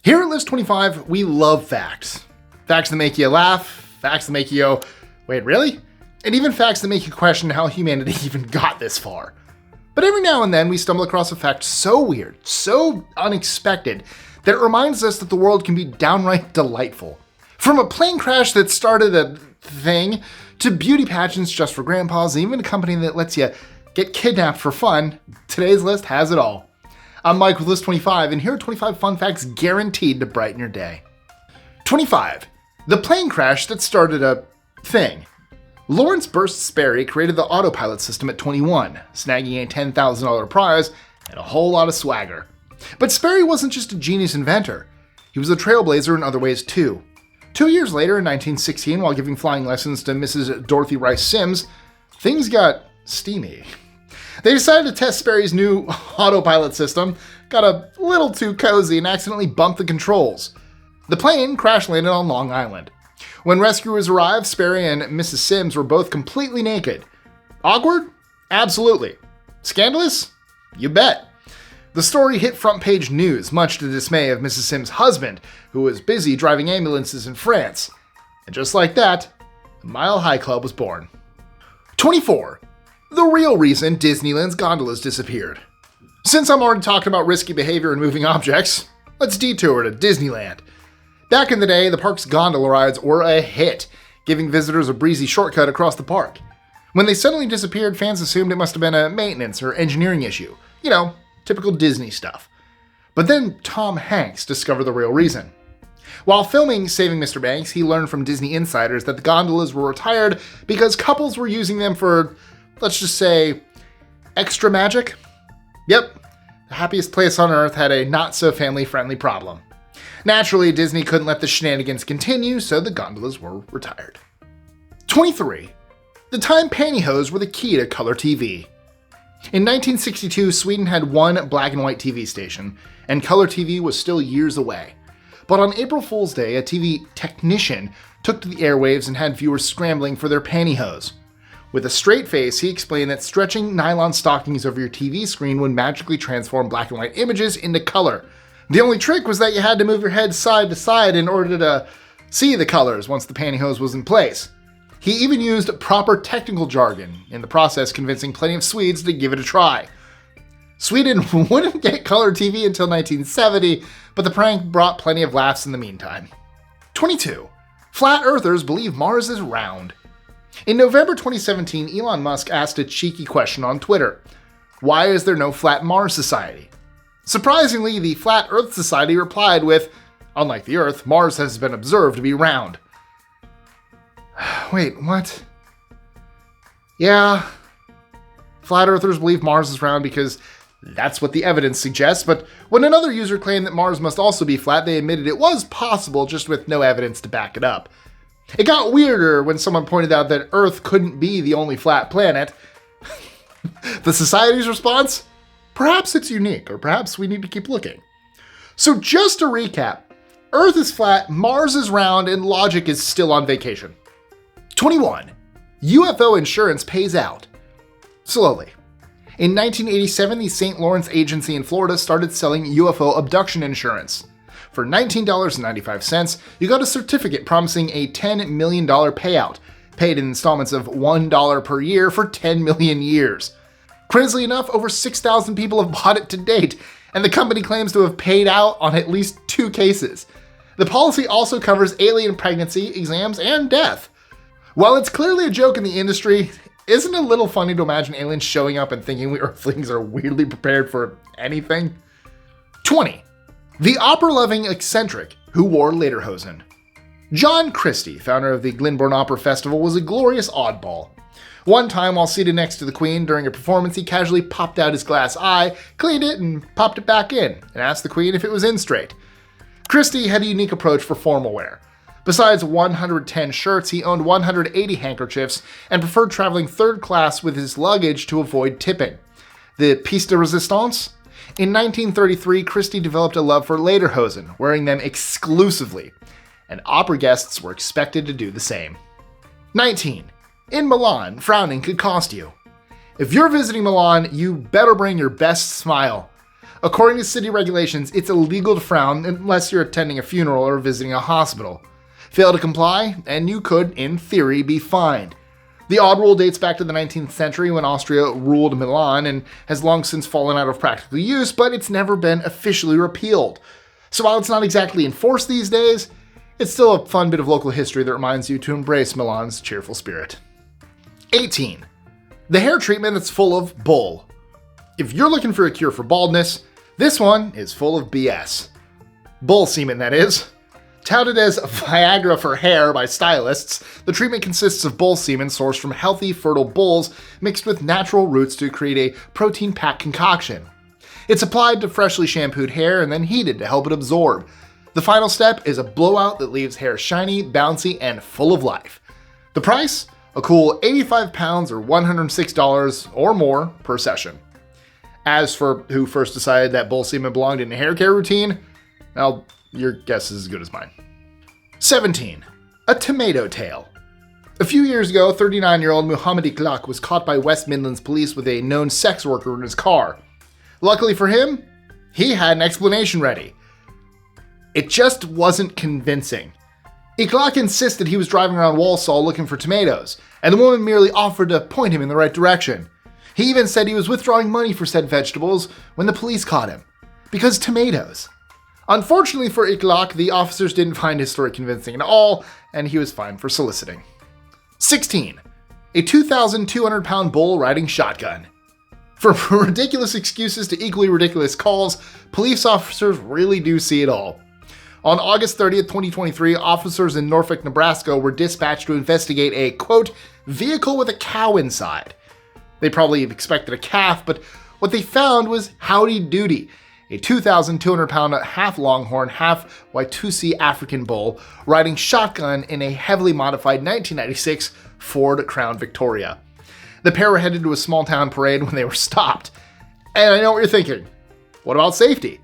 Here at List 25, we love facts. Facts that make you laugh, facts that make you go, wait, really? And even facts that make you question how humanity even got this far. But every now and then we stumble across a fact so weird, so unexpected, that it reminds us that the world can be downright delightful. From a plane crash that started a thing, to beauty pageants just for grandpas, and even a company that lets you get kidnapped for fun, today's list has it all. I'm Mike with List 25, and here are 25 fun facts guaranteed to brighten your day. 25. The plane crash that started a thing. Lawrence Burst Sperry created the autopilot system at 21, snagging a $10,000 prize and a whole lot of swagger. But Sperry wasn't just a genius inventor. He was a trailblazer in other ways too. 2 years later, in 1916, while giving flying lessons to Mrs. Dorothy Rice Sims, things got steamy. They decided to test Sperry's new autopilot system, got a little too cozy, and accidentally bumped the controls. The plane crash-landed on Long Island. When rescuers arrived, Sperry and Mrs. Sims were both completely naked. Awkward? Absolutely. Scandalous? You bet. The story hit front-page news, much to the dismay of Mrs. Sims' husband, who was busy driving ambulances in France. And just like that, the Mile High Club was born. 24. The real reason Disneyland's gondolas disappeared. Since I'm already talking about risky behavior and moving objects, let's detour to Disneyland. Back in the day, the park's gondola rides were a hit, giving visitors a breezy shortcut across the park. When they suddenly disappeared, fans assumed it must have been a maintenance or engineering issue. You know, typical Disney stuff. But then Tom Hanks discovered the real reason. While filming Saving Mr. Banks, he learned from Disney insiders that the gondolas were retired because couples were using them for, let's just say, extra magic? Yep, the happiest place on earth had a not-so-family-friendly problem. Naturally, Disney couldn't let the shenanigans continue, so the gondolas were retired. 23. The time pantyhose were the key to color TV. In 1962, Sweden had one black and white TV station, and color TV was still years away. But on April Fool's Day, a TV technician took to the airwaves and had viewers scrambling for their pantyhose. With a straight face, he explained that stretching nylon stockings over your TV screen would magically transform black and white images into color. The only trick was that you had to move your head side to side in order to see the colors once the pantyhose was in place. He even used proper technical jargon, in the process convincing plenty of Swedes to give it a try. Sweden wouldn't get color TV until 1970, but the prank brought plenty of laughs in the meantime. 22. Flat Earthers believe Mars is round. In November 2017, Elon Musk asked a cheeky question on Twitter. Why is there no Flat Mars Society? Surprisingly, the Flat Earth Society replied with, unlike the Earth, Mars has been observed to be round. Wait, what? Yeah, Flat Earthers believe Mars is round because that's what the evidence suggests, but when another user claimed that Mars must also be flat, they admitted it was possible, just with no evidence to back it up. It got weirder when someone pointed out that Earth couldn't be the only flat planet. The Society's response? Perhaps it's unique, or perhaps we need to keep looking. So just to recap, Earth is flat, Mars is round, and logic is still on vacation. 21. UFO insurance pays out. Slowly. In 1987, the St. Lawrence Agency in Florida started selling UFO abduction insurance. For $19.95, you got a certificate promising a $10 million payout, paid in installments of $1 per year for 10 million years. Crazily enough, over 6,000 people have bought it to date, and the company claims to have paid out on at least 2 cases. The policy also covers alien pregnancy, exams, and death. While it's clearly a joke in the industry, isn't it a little funny to imagine aliens showing up and thinking we Earthlings are weirdly prepared for anything? 20. The opera-loving Eccentric who wore lederhosen. John Christie, founder of the Glyndebourne Opera Festival, was a glorious oddball. One time, while seated next to the Queen during a performance, he casually popped out his glass eye, cleaned it, and popped it back in, and asked the Queen if it was in straight. Christie had a unique approach for formal wear. Besides 110 shirts, he owned 180 handkerchiefs and preferred traveling third class with his luggage to avoid tipping. The piece de resistance? In 1933, Christie developed a love for lederhosen, wearing them exclusively, and opera guests were expected to do the same. 19. In Milan, frowning could cost you. If you're visiting Milan, you better bring your best smile. According to city regulations, it's illegal to frown unless you're attending a funeral or visiting a hospital. Fail to comply, and you could, in theory, be fined. The odd rule dates back to the 19th century when Austria ruled Milan and has long since fallen out of practical use, but it's never been officially repealed. So while it's not exactly enforced these days, it's still a fun bit of local history that reminds you to embrace Milan's cheerful spirit. 18. The hair treatment that's full of bull. If you're looking for a cure for baldness, this one is full of BS. Bull semen, that is. Touted as Viagra for hair by stylists, the treatment consists of bull semen sourced from healthy, fertile bulls mixed with natural roots to create a protein-packed concoction. It's applied to freshly shampooed hair and then heated to help it absorb. The final step is a blowout that leaves hair shiny, bouncy, and full of life. The price? A cool £85 or $106 or more per session. As for who first decided that bull semen belonged in a hair care routine, well, your guess is as good as mine. 17. A tomato tail. A few years ago, 39-year-old Muhammad Iqlaq was caught by West Midlands police with a known sex worker in his car. Luckily for him, he had an explanation ready. It just wasn't convincing. Iqlaq insisted he was driving around Walsall looking for tomatoes, and the woman merely offered to point him in the right direction. He even said he was withdrawing money for said vegetables when the police caught him. Because tomatoes. Unfortunately for Iqlaq, the officers didn't find his story convincing at all, and he was fined for soliciting. 16. A 2,200-pound bull riding shotgun. From ridiculous excuses to equally ridiculous calls, police officers really do see it all. On August 30th, 2023, officers in Norfolk, Nebraska were dispatched to investigate a, quote, vehicle with a cow inside. They probably expected a calf, but what they found was Howdy Doody, a 2,200-pound half-longhorn, half-Watusi African bull riding shotgun in a heavily modified 1996 Ford Crown Victoria. The pair were headed to a small-town parade when they were stopped. And I know what you're thinking. What about safety?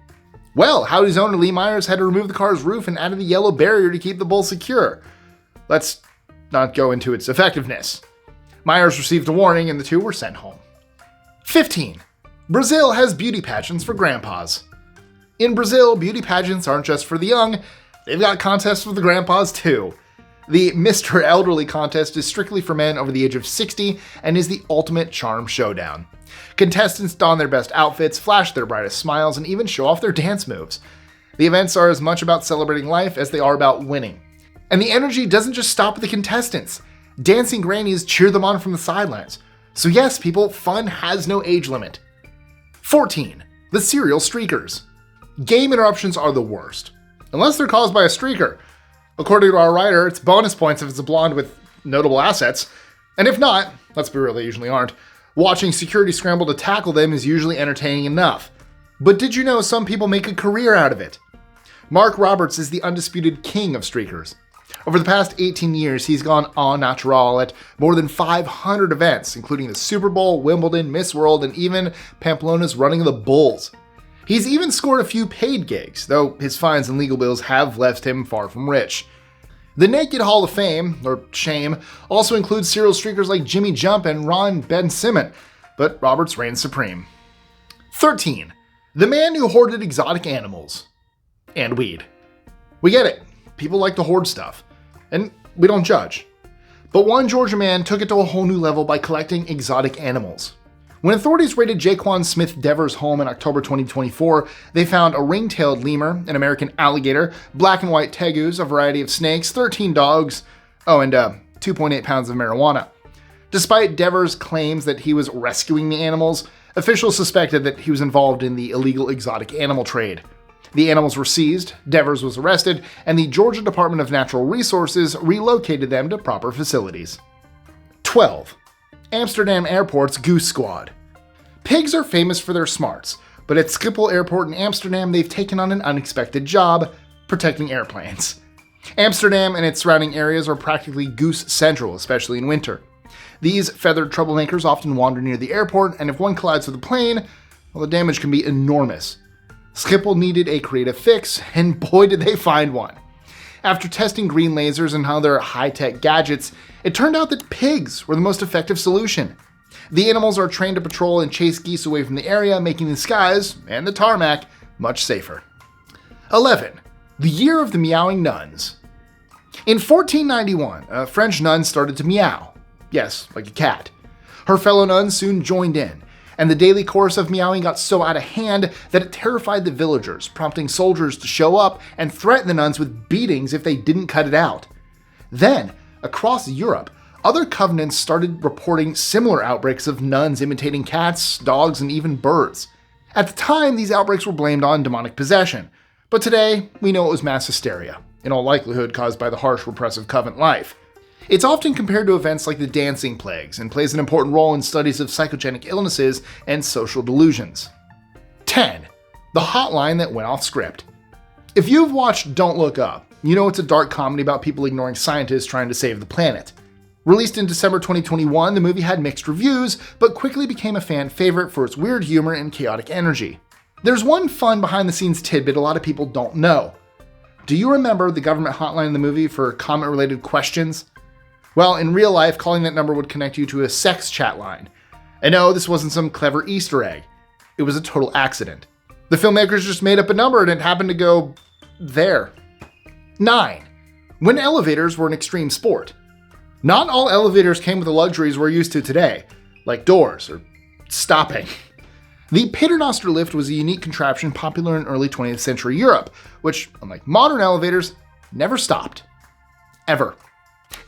Well, Howdy's owner Lee Myers had to remove the car's roof and added a yellow barrier to keep the bull secure. Let's not go into its effectiveness. Myers received a warning and the two were sent home. 15. Brazil has beauty pageants for grandpas. In Brazil, beauty pageants aren't just for the young, they've got contests for the grandpas too. The Mr. Elderly contest is strictly for men over the age of 60 and is the ultimate charm showdown. Contestants don their best outfits, flash their brightest smiles, and even show off their dance moves. The events are as much about celebrating life as they are about winning. And the energy doesn't just stop with the contestants. Dancing grannies cheer them on from the sidelines. So yes, people, fun has no age limit. 14. The serial streakers. Game interruptions are the worst. Unless they're caused by a streaker. According to our writer, it's bonus points if it's a blonde with notable assets. And if not, let's be real, they usually aren't, watching security scramble to tackle them is usually entertaining enough. But did you know some people make a career out of it? Mark Roberts is the undisputed king of streakers. Over the past 18 years, he's gone en natural at more than 500 events, including the Super Bowl, Wimbledon, Miss World, and even Pamplona's Running of the Bulls. He's even scored a few paid gigs, though his fines and legal bills have left him far from rich. The Naked Hall of Fame, or Shame, also includes serial streakers like Jimmy Jump and Ron Ben Simmons, but Roberts reigns supreme. 13. The man who hoarded exotic animals. And weed. We get it. People like to hoard stuff. And we don't judge. But one Georgia man took it to a whole new level by collecting exotic animals. When authorities raided Jaquan Smith Devers' home in October 2024, they found a ring-tailed lemur, an American alligator, black and white tegus, a variety of snakes, 13 dogs, and 2.8 pounds of marijuana. Despite Devers' claims that he was rescuing the animals, officials suspected that he was involved in the illegal exotic animal trade. The animals were seized, Devers was arrested, and the Georgia Department of Natural Resources relocated them to proper facilities. 12. Amsterdam Airport's Goose Squad. Pigs are famous for their smarts, but at Schiphol Airport in Amsterdam, they've taken on an unexpected job, protecting airplanes. Amsterdam and its surrounding areas are practically goose central, especially in winter. These feathered troublemakers often wander near the airport, and if one collides with a plane, well, the damage can be enormous. Schiphol needed a creative fix, and boy did they find one. After testing green lasers and other high-tech gadgets, it turned out that pigs were the most effective solution. The animals are trained to patrol and chase geese away from the area, making the skies and the tarmac much safer. 11. The year of the meowing nuns. In 1491, a French nun started to meow. Yes, like a cat. Her fellow nuns soon joined in, and the daily chorus of meowing got so out of hand that it terrified the villagers, prompting soldiers to show up and threaten the nuns with beatings if they didn't cut it out. Then, across Europe, other covenants started reporting similar outbreaks of nuns imitating cats, dogs, and even birds. At the time, these outbreaks were blamed on demonic possession, but today, we know it was mass hysteria, in all likelihood caused by the harsh, repressive convent life. It's often compared to events like the dancing plagues and plays an important role in studies of psychogenic illnesses and social delusions. 10. The hotline that went off script. If you've watched Don't Look Up, you know it's a dark comedy about people ignoring scientists trying to save the planet. Released in December 2021, the movie had mixed reviews, but quickly became a fan favorite for its weird humor and chaotic energy. There's one fun behind-the-scenes tidbit a lot of people don't know. Do you remember the government hotline in the movie for comment-related questions? Well, in real life, calling that number would connect you to a sex chat line. And no, this wasn't some clever Easter egg. It was a total accident. The filmmakers just made up a number and it happened to go there. 9. When elevators were an extreme sport. Not all elevators came with the luxuries we're used to today, like doors or stopping. The paternoster lift was a unique contraption popular in early 20th century Europe, which, unlike modern elevators, never stopped. Ever.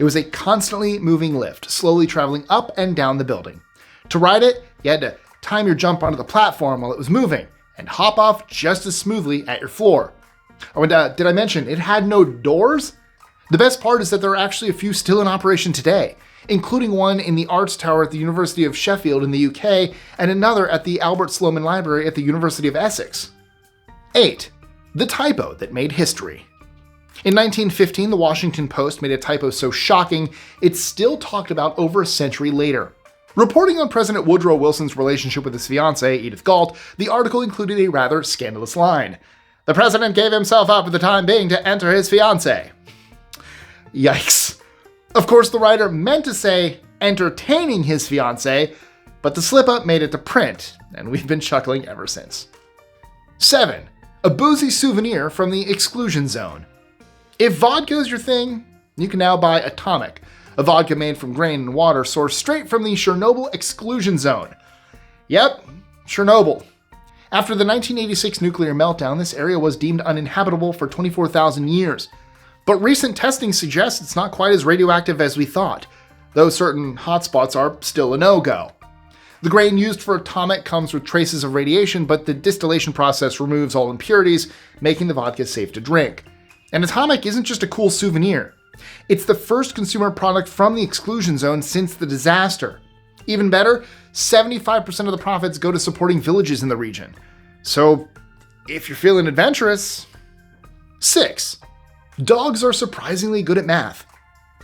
It was a constantly moving lift, slowly traveling up and down the building. To ride it, you had to time your jump onto the platform while it was moving, and hop off just as smoothly at your floor. Oh, and did I mention it had no doors? The best part is that there are actually a few still in operation today, including one in the Arts Tower at the University of Sheffield in the UK, and another at the Albert Sloman Library at the University of Essex. 8. The typo that made history. In 1915, the Washington Post made a typo so shocking, it's still talked about over a century later. Reporting on President Woodrow Wilson's relationship with his fiancée, Edith Galt, the article included a rather scandalous line. The president gave himself up for the time being to enter his fiancée. Yikes. Of course, the writer meant to say entertaining his fiancée, but the slip-up made it to print, and we've been chuckling ever since. 7. A boozy souvenir from the exclusion zone. If vodka is your thing, you can now buy Atomic, a vodka made from grain and water sourced straight from the Chernobyl exclusion zone. Yep, Chernobyl. After the 1986 nuclear meltdown, this area was deemed uninhabitable for 24,000 years. But recent testing suggests it's not quite as radioactive as we thought, though certain hotspots are still a no-go. The grain used for Atomic comes with traces of radiation, but the distillation process removes all impurities, making the vodka safe to drink. And Atomic isn't just a cool souvenir. It's the first consumer product from the exclusion zone since the disaster. Even better, 75% of the profits go to supporting villages in the region. So, if you're feeling adventurous. 6. Dogs are surprisingly good at math.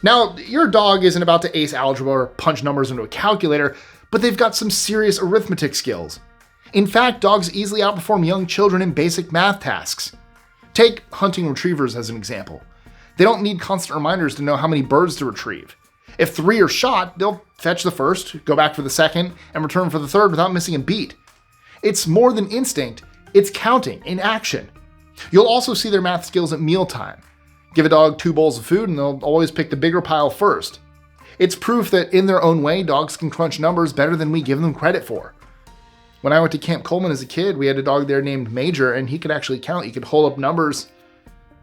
Now, your dog isn't about to ace algebra or punch numbers into a calculator, but they've got some serious arithmetic skills. In fact, dogs easily outperform young children in basic math tasks. Take hunting retrievers as an example. They don't need constant reminders to know how many birds to retrieve. If 3 are shot, they'll fetch the first, go back for the second, and return for the third without missing a beat. It's more than instinct, it's counting in action. You'll also see their math skills at mealtime. Give a dog 2 bowls of food and they'll always pick the bigger pile first. It's proof that in their own way, dogs can crunch numbers better than we give them credit for. When I went to Camp Coleman as a kid, we had a dog there named Major, and he could actually count. You could hold up numbers,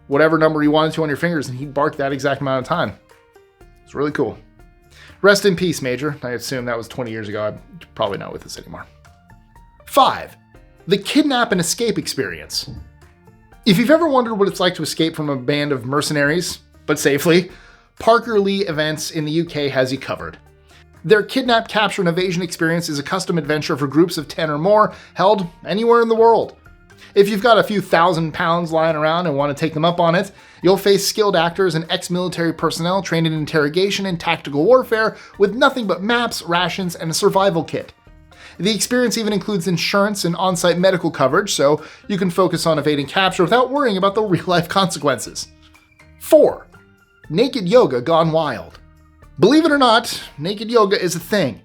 whatever number you wanted to on your fingers, and he'd bark that exact amount of time. It's really cool. Rest in peace, Major. I assume that was 20 years ago. I'm probably not with us anymore. 5. The kidnap and escape experience. If you've ever wondered what it's like to escape from a band of mercenaries, but safely, Parker Lee Events in the UK has you covered. Their kidnap, capture, and evasion experience is a custom adventure for groups of 10 or more, held anywhere in the world. If you've got a few thousand pounds lying around and want to take them up on it, you'll face skilled actors and ex-military personnel trained in interrogation and tactical warfare with nothing but maps, rations, and a survival kit. The experience even includes insurance and on-site medical coverage, so you can focus on evading capture without worrying about the real-life consequences. 4. Naked yoga gone wild. Believe it or not, naked yoga is a thing.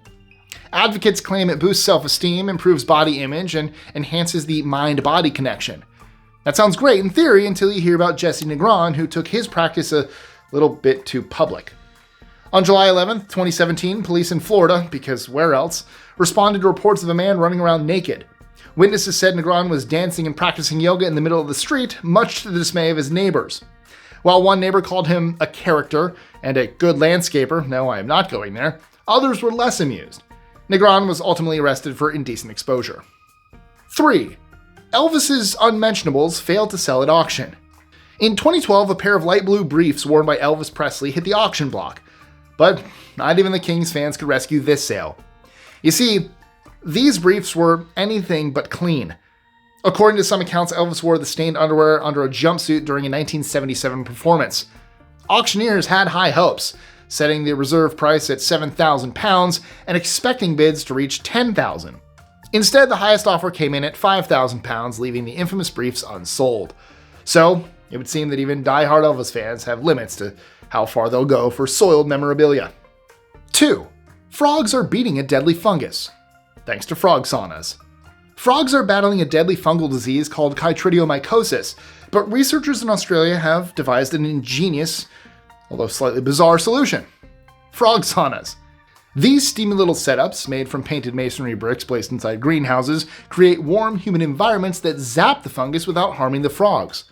Advocates claim it boosts self-esteem, improves body image, and enhances the mind-body connection. That sounds great in theory until you hear about Jesse Negron, who took his practice a little bit too public. On July 11th, 2017, police in Florida, because where else, responded to reports of a man running around naked. Witnesses said Negron was dancing and practicing yoga in the middle of the street, much to the dismay of his neighbors. While one neighbor called him a character and a good landscaper, no, I am not going there, others were less amused. Negron was ultimately arrested for indecent exposure. 3. Elvis's unmentionables failed to sell at auction. In 2012, a pair of light blue briefs worn by Elvis Presley hit the auction block. But not even the Kings fans could rescue this sale. You see, these briefs were anything but clean. According to some accounts, Elvis wore the stained underwear under a jumpsuit during a 1977 performance. Auctioneers had high hopes, setting the reserve price at £7,000 and expecting bids to reach $10,000. Instead, the highest offer came in at £5,000, leaving the infamous briefs unsold. So, it would seem that even die-hard Elvis fans have limits to how far they'll go for soiled memorabilia. 2. Frogs are beating a deadly fungus. Thanks to frog saunas. Frogs are battling a deadly fungal disease called chytridiomycosis, but researchers in Australia have devised an ingenious, although slightly bizarre solution. Frog saunas. These steamy little setups, made from painted masonry bricks placed inside greenhouses, create warm, humid environments that zap the fungus without harming the frogs.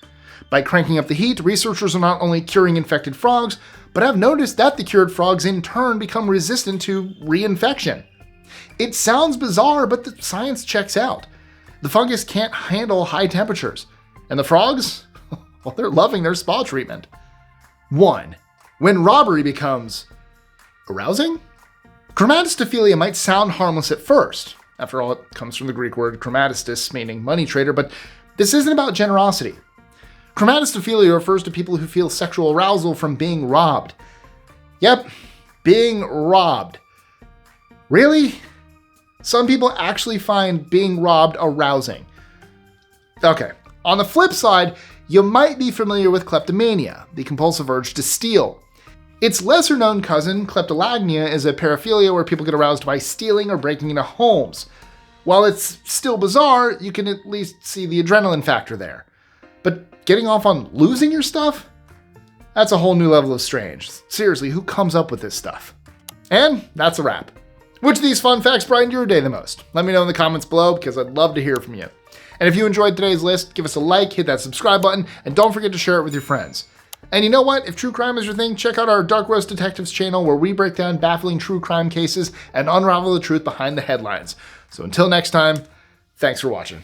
By cranking up the heat, researchers are not only curing infected frogs, but have noticed that the cured frogs in turn become resistant to reinfection. It sounds bizarre, but the science checks out. The fungus can't handle high temperatures, and the frogs, well, they're loving their spa treatment. 1. When robbery becomes arousing? Chromatistophilia might sound harmless at first. After all, it comes from the Greek word chromatistos, meaning money trader, but this isn't about generosity. Chromatistophilia refers to people who feel sexual arousal from being robbed. Yep, being robbed. Really? Some people actually find being robbed arousing. Okay, on the flip side, you might be familiar with kleptomania, the compulsive urge to steal. Its lesser-known cousin, kleptolagnia, is a paraphilia where people get aroused by stealing or breaking into homes. While it's still bizarre, you can at least see the adrenaline factor there. But getting off on losing your stuff? That's a whole new level of strange. Seriously, who comes up with this stuff? And that's a wrap. Which of these fun facts brightened your day the most? Let me know in the comments below because I'd love to hear from you. And if you enjoyed today's list, give us a like, hit that subscribe button, and don't forget to share it with your friends. And you know what? If true crime is your thing, check out our Dark Roast Detectives channel where we break down baffling true crime cases and unravel the truth behind the headlines. So until next time, thanks for watching.